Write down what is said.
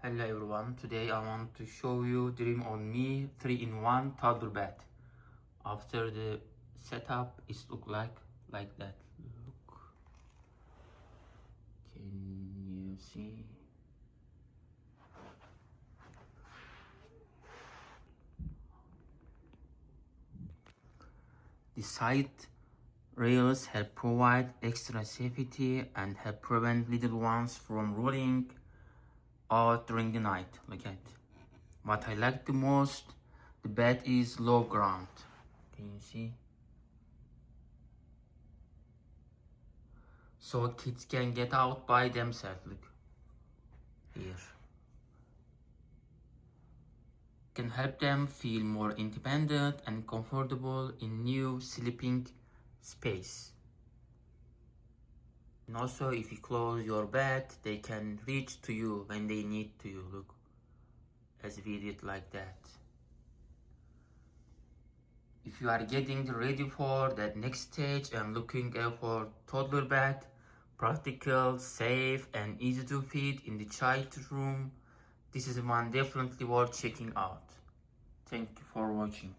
Hello everyone, today I want to show you Dream On Me 3-in-1 toddler bed. After the setup, it look like that. Look. Can you see? The side rails help provide extra safety and help prevent little ones from rolling out during the night. Look at what I like the most, the bed is low ground. Can you see? So kids can get out by themselves. Look here. Can help them feel more independent and comfortable in new sleeping space. And also, if you close your bed, they can reach to you when they need to you. Look, as we did like that. If you are getting ready for that next stage and looking for toddler bed, practical, safe, and easy to fit in the child room, this is one definitely worth checking out. Thank you for watching.